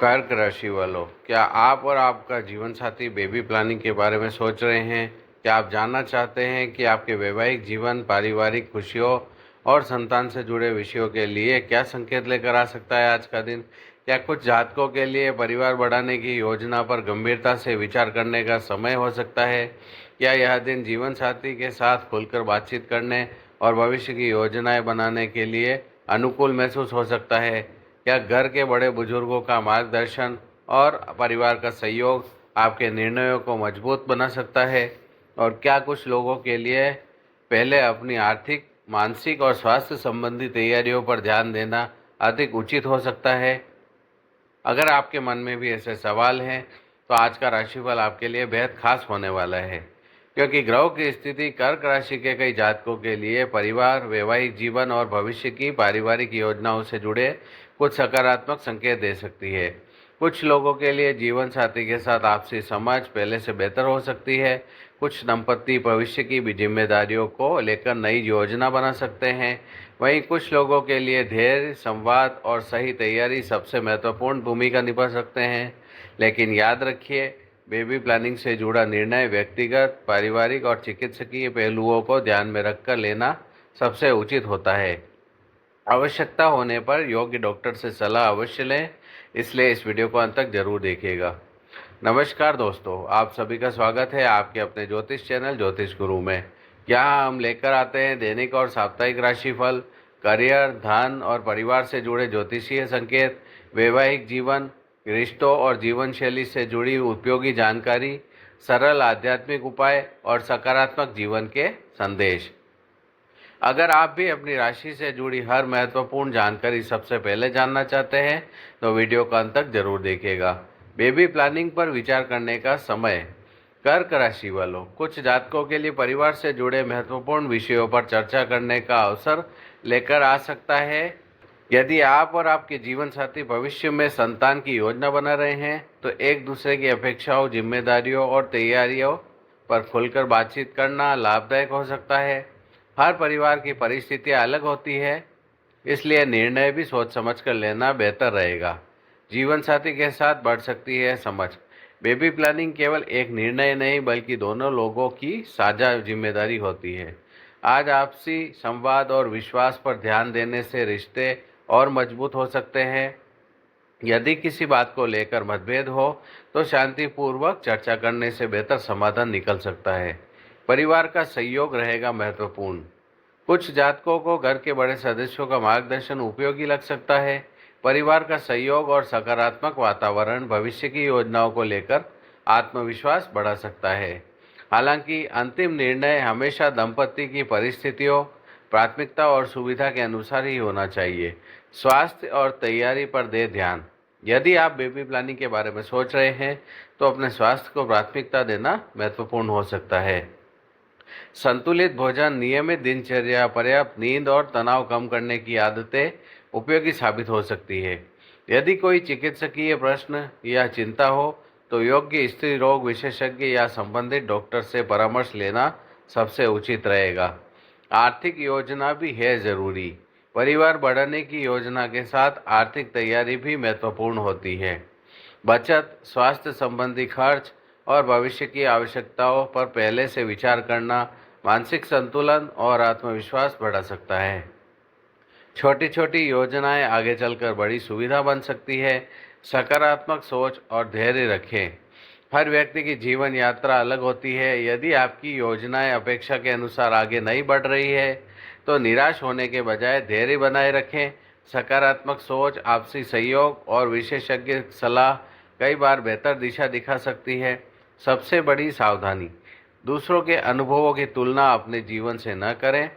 कर्क राशि वालों, क्या आप और आपका जीवन साथी बेबी प्लानिंग के बारे में सोच रहे हैं? क्या आप जानना चाहते हैं कि आपके वैवाहिक जीवन, पारिवारिक खुशियों और संतान से जुड़े विषयों के लिए क्या संकेत लेकर आ सकता है आज का दिन? क्या कुछ जातकों के लिए परिवार बढ़ाने की योजना पर गंभीरता से विचार करने का समय हो सकता है? क्या यह दिन जीवन साथी के साथ खुलकर बातचीत करने और भविष्य की योजनाएं बनाने के लिए अनुकूल महसूस हो सकता है? क्या घर के बड़े बुजुर्गों का मार्गदर्शन और परिवार का सहयोग आपके निर्णयों को मजबूत बना सकता है? और क्या कुछ लोगों के लिए पहले अपनी आर्थिक, मानसिक और स्वास्थ्य संबंधी तैयारियों पर ध्यान देना अधिक उचित हो सकता है? अगर आपके मन में भी ऐसे सवाल हैं, तो आज का राशिफल आपके लिए बेहद खास होने वाला है, क्योंकि ग्रहों की स्थिति कर्क राशि के कई जातकों के लिए परिवार, वैवाहिक जीवन और भविष्य की पारिवारिक योजनाओं से जुड़े कुछ सकारात्मक संकेत दे सकती है। कुछ लोगों के लिए जीवन साथी के साथ आपसी समझ पहले से बेहतर हो सकती है। कुछ दंपति भविष्य की भी जिम्मेदारियों को लेकर नई योजना बना सकते हैं। वहीं कुछ लोगों के लिए धैर्य, संवाद और सही तैयारी सबसे महत्वपूर्ण भूमिका निभा सकते हैं। लेकिन याद रखिए, बेबी प्लानिंग से जुड़ा निर्णय व्यक्तिगत, पारिवारिक और चिकित्सकीय पहलुओं को ध्यान में रखकर लेना सबसे उचित होता है। आवश्यकता होने पर योग्य डॉक्टर से सलाह अवश्य लें, इसलिए इस वीडियो को अंत तक जरूर देखिएगा। नमस्कार दोस्तों, आप सभी का स्वागत है आपके अपने ज्योतिष चैनल ज्योतिष गुरु में। यहाँ हम लेकर आते हैं दैनिक और साप्ताहिक राशिफल, करियर, धन और परिवार से जुड़े ज्योतिषीय संकेत, वैवाहिक जीवन, रिश्तों और जीवन शैली से जुड़ी उपयोगी जानकारी, सरल आध्यात्मिक उपाय और सकारात्मक जीवन के संदेश। अगर आप भी अपनी राशि से जुड़ी हर महत्वपूर्ण जानकारी सबसे पहले जानना चाहते हैं, तो वीडियो का अंत तक जरूर देखिएगा। बेबी प्लानिंग पर विचार करने का समय। कर्क राशि वालों, कुछ जातकों के लिए परिवार से जुड़े महत्वपूर्ण विषयों पर चर्चा करने का अवसर लेकर आ सकता है। यदि आप और आपके जीवन साथी भविष्य में संतान की योजना बना रहे हैं, तो एक दूसरे की अपेक्षाओं, जिम्मेदारियों और तैयारियों पर खुलकर बातचीत करना लाभदायक हो सकता है। हर परिवार की परिस्थितियां अलग होती है, इसलिए निर्णय भी सोच समझ कर लेना बेहतर रहेगा। जीवन साथी के साथ बढ़ सकती है समझ। बेबी प्लानिंग केवल एक निर्णय नहीं, बल्कि दोनों लोगों की साझा जिम्मेदारी होती है। आज आपसी संवाद और विश्वास पर ध्यान देने से रिश्ते और मजबूत हो सकते हैं। यदि किसी बात को लेकर मतभेद हो, तो शांतिपूर्वक चर्चा करने से बेहतर समाधान निकल सकता है। परिवार का सहयोग रहेगा महत्वपूर्ण। कुछ जातकों को घर के बड़े सदस्यों का मार्गदर्शन उपयोगी लग सकता है। परिवार का सहयोग और सकारात्मक वातावरण भविष्य की योजनाओं को लेकर आत्मविश्वास बढ़ा सकता है। हालांकि अंतिम निर्णय हमेशा दंपति की परिस्थितियों, प्राथमिकता और सुविधा के अनुसार ही होना चाहिए। स्वास्थ्य और तैयारी पर दे ध्यान। यदि आप बेबी प्लानिंग के बारे में सोच रहे हैं, तो अपने स्वास्थ्य को प्राथमिकता देना महत्वपूर्ण हो सकता है। संतुलित भोजन, नियमित दिनचर्या, पर्याप्त नींद और तनाव कम करने की आदतें उपयोगी साबित हो सकती है। यदि कोई चिकित्सकीय प्रश्न या चिंता हो, तो योग्य स्त्री रोग विशेषज्ञ या संबंधित डॉक्टर से परामर्श लेना सबसे उचित रहेगा। आर्थिक योजना भी है जरूरी। परिवार बढ़ाने की योजना के साथ आर्थिक तैयारी भी महत्वपूर्ण होती है। बचत, स्वास्थ्य संबंधी खर्च और भविष्य की आवश्यकताओं पर पहले से विचार करना मानसिक संतुलन और आत्मविश्वास बढ़ा सकता है। छोटी छोटी योजनाएं आगे चलकर बड़ी सुविधा बन सकती है। सकारात्मक सोच और धैर्य रखें। हर व्यक्ति की जीवन यात्रा अलग होती है। यदि आपकी योजनाएं अपेक्षा के अनुसार आगे नहीं बढ़ रही है, तो निराश होने के बजाय धैर्य बनाए रखें। सकारात्मक सोच, आपसी सहयोग और विशेषज्ञ सलाह कई बार बेहतर दिशा दिखा सकती है। सबसे बड़ी सावधानी, दूसरों के अनुभवों की तुलना अपने जीवन से न करें।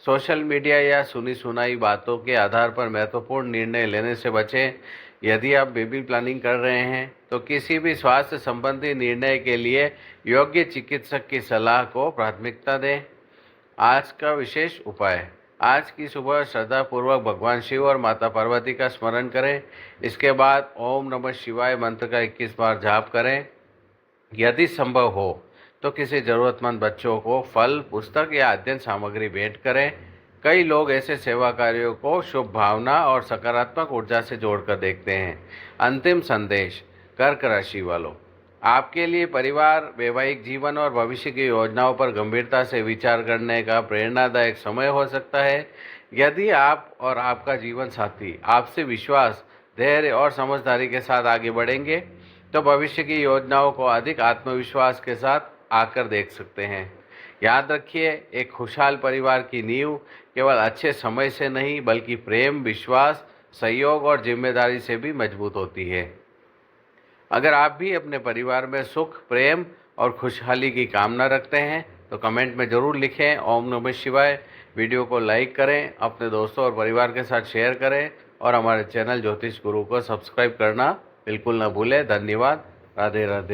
सोशल मीडिया या सुनी सुनाई बातों के आधार पर महत्वपूर्ण निर्णय लेने से बचें। यदि आप बेबी प्लानिंग कर रहे हैं, तो किसी भी स्वास्थ्य संबंधी निर्णय के लिए योग्य चिकित्सक की सलाह को प्राथमिकता दें। आज का विशेष उपाय। आज की सुबह श्रद्धापूर्वक भगवान शिव और माता पार्वती का स्मरण करें। इसके बाद ओम नमः शिवाय मंत्र का 21 बार जाप करें। यदि संभव हो, तो किसी ज़रूरतमंद बच्चों को फल, पुस्तक या अध्ययन सामग्री भेंट करें। कई लोग ऐसे सेवा कार्यों को शुभ भावना और सकारात्मक ऊर्जा से जोड़कर देखते हैं। अंतिम संदेश कर्क राशि वालों, आपके लिए परिवार, वैवाहिक जीवन और भविष्य की योजनाओं पर गंभीरता से विचार करने का प्रेरणादायक समय हो सकता है। यदि आप और आपका जीवन साथी आपसे विश्वास, धैर्य और समझदारी के साथ आगे बढ़ेंगे, तो भविष्य की योजनाओं को अधिक आत्मविश्वास के साथ आकर देख सकते हैं। याद रखिए, एक खुशहाल परिवार की नींव केवल अच्छे समय से नहीं, बल्कि प्रेम, विश्वास, सहयोग और जिम्मेदारी से भी मजबूत होती है। अगर आप भी अपने परिवार में सुख, प्रेम और खुशहाली की कामना रखते हैं, तो कमेंट में ज़रूर लिखें ओम नमः शिवाय। वीडियो को लाइक करें, अपने दोस्तों और परिवार के साथ शेयर करें और हमारे चैनल ज्योतिष गुरु को सब्सक्राइब करना बिल्कुल न भूलें। धन्यवाद। राधे राधे।